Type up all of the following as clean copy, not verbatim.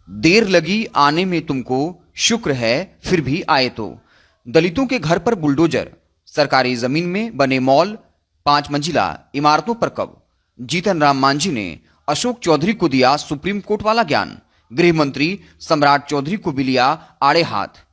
देर लगी आने में तुमको, शुक्र है फिर भी आए तो। दलितों के घर पर बुलडोजर, सरकारी जमीन में बने मॉल, 5 मंजिला इमारतों पर कब्जा। जीतन राम मांझी ने अशोक चौधरी को दिया सुप्रीम कोर्ट वाला ज्ञान। गृह मंत्री सम्राट चौधरी को भी लिया आड़े हाथ।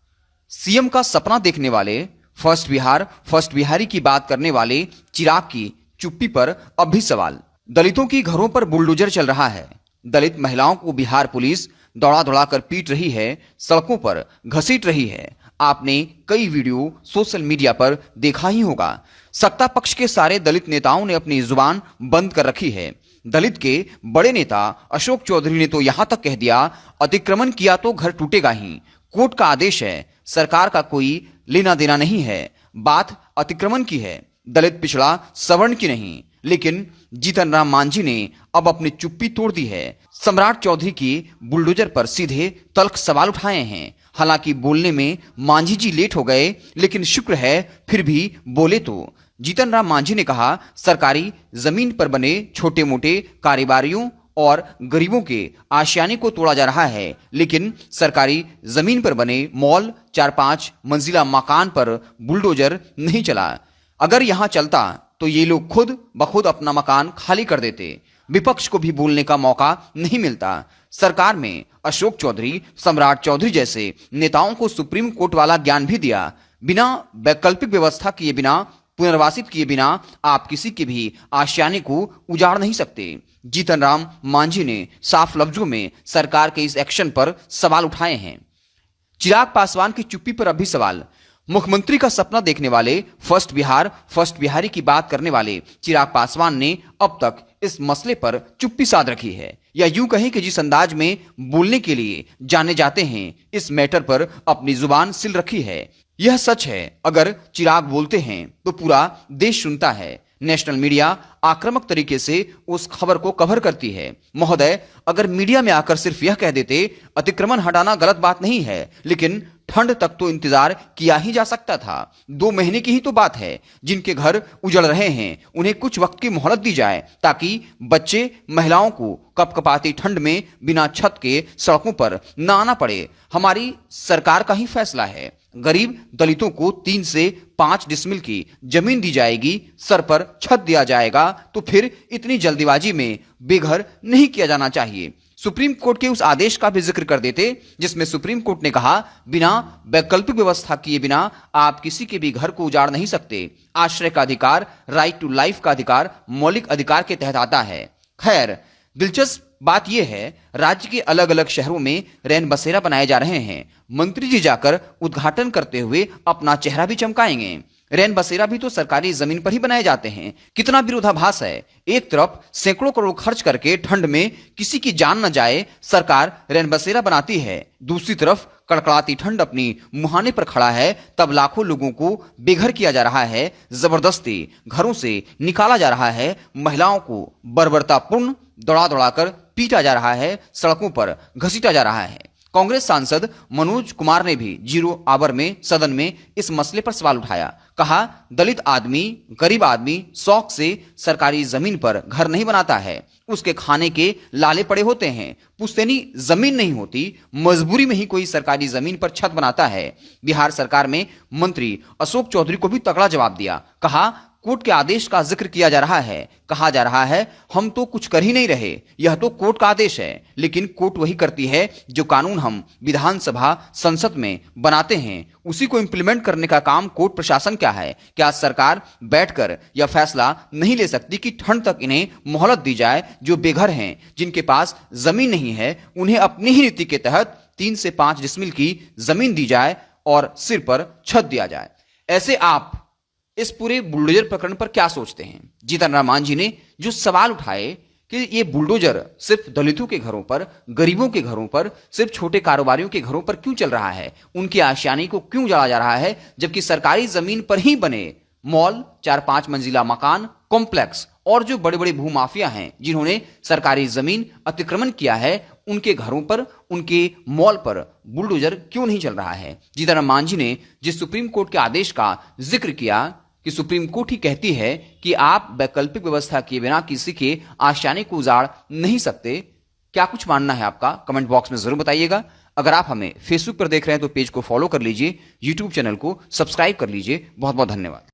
सीएम का सपना देखने वाले, फर्स्ट बिहार फर्स्ट बिहारी की बात करने वाले चिराग की चुप्पी पर अब भी सवाल। दलितों की घरों पर बुलडोजर चल रहा है। दलित महिलाओं को बिहार पुलिस दौड़ा दौड़ा कर पीट रही है, सड़कों पर घसीट रही है। आपने कई वीडियो सोशल मीडिया पर देखा ही होगा। सत्ता पक्ष के सारे दलित नेताओं ने अपनी जुबान बंद कर रखी है। दलित के बड़े नेता अशोक चौधरी ने तो यहां तक कह दिया, अतिक्रमण किया तो घर टूटेगा ही। कोर्ट का आदेश है, सरकार का कोई लेना देना नहीं है। बात अतिक्रमण की है, दलित पिछड़ा सवर्ण की नहीं। लेकिन जीतन राम मांझी ने अब अपनी चुप्पी तोड़ दी है। सम्राट चौधरी की बुलडोजर पर सीधे तल्ख सवाल उठाए हैं। हालांकि बोलने में मांझी जी लेट हो गए, लेकिन शुक्र है फिर भी बोले तो। जीतन राम मांझी ने कहा, सरकारी जमीन पर बने छोटे मोटे कारोबारियों और गरीबों के आशियाने को तोड़ा जा रहा है, लेकिन सरकारी जमीन पर बने मॉल, 4-5 मंजिला मकान पर बुलडोजर नहीं चला। अगर यहां चलता तो ये लोग खुद ब खुद अपना मकान खाली कर देते। विपक्ष को भी बोलने का मौका नहीं मिलता। सरकार में अशोक चौधरी, सम्राट चौधरी जैसे नेताओं को सुप्रीम कोर्ट वाला ज्ञान भी दिया। बिना वैकल्पिक व्यवस्था किए, बिना पुनर्वासित किए बिना आप किसी के भी आशियाने को उजाड़ नहीं सकते। जीतन राम मांझी ने साफ लफ्जों में सरकार के इस एक्शन पर सवाल उठाए हैं। चिराग पासवान की चुप्पी पर अब भी सवाल। मुख्यमंत्री का सपना देखने वाले, फर्स्ट बिहार फर्स्ट बिहारी की बात करने वाले चिराग पासवान ने अब तक इस मसले पर चुप्पी साध रखी है, या यूं कहें कि जिस अंदाज में बोलने के लिए जाने जाते हैं, इस मैटर पर अपनी जुबान सिल रखी है। यह सच है, अगर चिराग बोलते हैं तो पूरा देश सुनता है। नेशनल मीडिया आक्रामक तरीके से उस खबर को कवर करती है। महोदय, अगर मीडिया में आकर सिर्फ यह कह देते, अतिक्रमण हटाना गलत बात नहीं है, लेकिन ठंड तक तो इंतजार किया ही जा सकता था। 2 महीने की ही तो बात है। जिनके घर उजड़ रहे हैं उन्हें कुछ वक्त की मोहलत दी जाए, ताकि बच्चे, महिलाओं को कपकपाती ठंड में बिना छत के सड़कों पर न आना पड़े। हमारी सरकार का ही फैसला है। गरीब दलितों को 3 से 5 डिसमिल की जमीन दी जाएगी, सर पर छत दिया जाएगा। तो फिर इतनी जल्दीबाजी में बेघर नहीं किया जाना चाहिए। सुप्रीम कोर्ट के उस आदेश का भी जिक्र कर देते, जिसमें सुप्रीम कोर्ट ने कहा, बिना वैकल्पिक व्यवस्था किए बिना आप किसी के भी घर को उजाड़ नहीं सकते। आश्रय का अधिकार, राइट टू लाइफ का अधिकार मौलिक अधिकार के तहत आता है। खैर, दिलचस्प बात यह है, राज्य के अलग अलग शहरों में रैन बसेरा बनाए जा रहे हैं। मंत्री जी जाकर उद्घाटन करते हुए अपना चेहरा भी चमकाएंगे। रैन बसेरा भी तो सरकारी जमीन पर ही बनाए जाते हैं। कितना विरोधाभास है। एक तरफ सैकड़ों करोड़ खर्च करके ठंड में किसी की जान न जाए सरकार रैन बसेरा बनाती है, दूसरी तरफ कड़कड़ाती ठंड अपनी मुहाने पर खड़ा है, तब लाखों लोगों को बेघर किया जा रहा है, जबरदस्ती घरों से निकाला जा रहा है, महिलाओं को बर्बरतापूर्ण दौड़ा दौड़ाकर पीटा जा रहा है, सड़कों पर घसीटा जा रहा है। कांग्रेस सांसद मनोज कुमार ने भी 0 आवर में सदन में इस मसले पर सवाल उठाया। कहा, दलित आदमी, गरीब आदमी शौक से सरकारी जमीन पर घर नहीं बनाता है, उसके खाने के लाले पड़े होते हैं, पुश्तैनी जमीन नहीं होती, मजबूरी में ही कोई सरकारी जमीन पर छत बनाता है। बिहार सरकार में मंत्री अशोक चौधरी को भी तगड़ा जवाब दिया। कहा, कोर्ट के आदेश का जिक्र किया जा रहा है, कहा जा रहा है हम तो कुछ कर ही नहीं रहे, यह तो कोर्ट का आदेश है। लेकिन कोर्ट वही करती है जो कानून हम विधानसभा संसद में बनाते हैं, उसी को इंप्लीमेंट करने का काम कोर्ट प्रशासन क्या है। क्या सरकार बैठकर यह फैसला नहीं ले सकती कि ठंड तक इन्हें मोहलत दी जाए? जो बेघर हैं, जिनके पास जमीन नहीं है, उन्हें अपनी ही नीति के तहत 3 से 5 डिसमिल की जमीन दी जाए और सिर पर छत दिया जाए। ऐसे आप इस पूरे बुलडोजर प्रकरण पर क्या सोचते हैं? जीतन राम मांझी ने जो सवाल उठाए कि ये बुलडोजर सिर्फ दलितों के घरों पर, गरीबों के घरों पर, सिर्फ छोटे कारोबारियों के घरों पर क्यों चल रहा है, उनकी आशियाने को क्यों जला जा रहा है, जबकि सरकारी जमीन पर ही बने मॉल, 4-5 मंजिला मकान, कॉम्प्लेक्स और जो बड़े बड़े भूमाफिया हैं जिन्होंने सरकारी जमीन अतिक्रमण किया है, उनके घरों पर, उनके मॉल पर बुलडोजर क्यों नहीं चल रहा है? जीतन राम मांझी ने जिस सुप्रीम कोर्ट के आदेश का जिक्र किया कि सुप्रीम कोर्ट ही कहती है कि आप वैकल्पिक व्यवस्था किए बिना किसी के आशियाने को उजाड़ नहीं सकते, क्या कुछ मानना है आपका कमेंट बॉक्स में जरूर बताइएगा। अगर आप हमें फेसबुक पर देख रहे हैं तो पेज को फॉलो कर लीजिए, यूट्यूब चैनल को सब्सक्राइब कर लीजिए। बहुत बहुत धन्यवाद।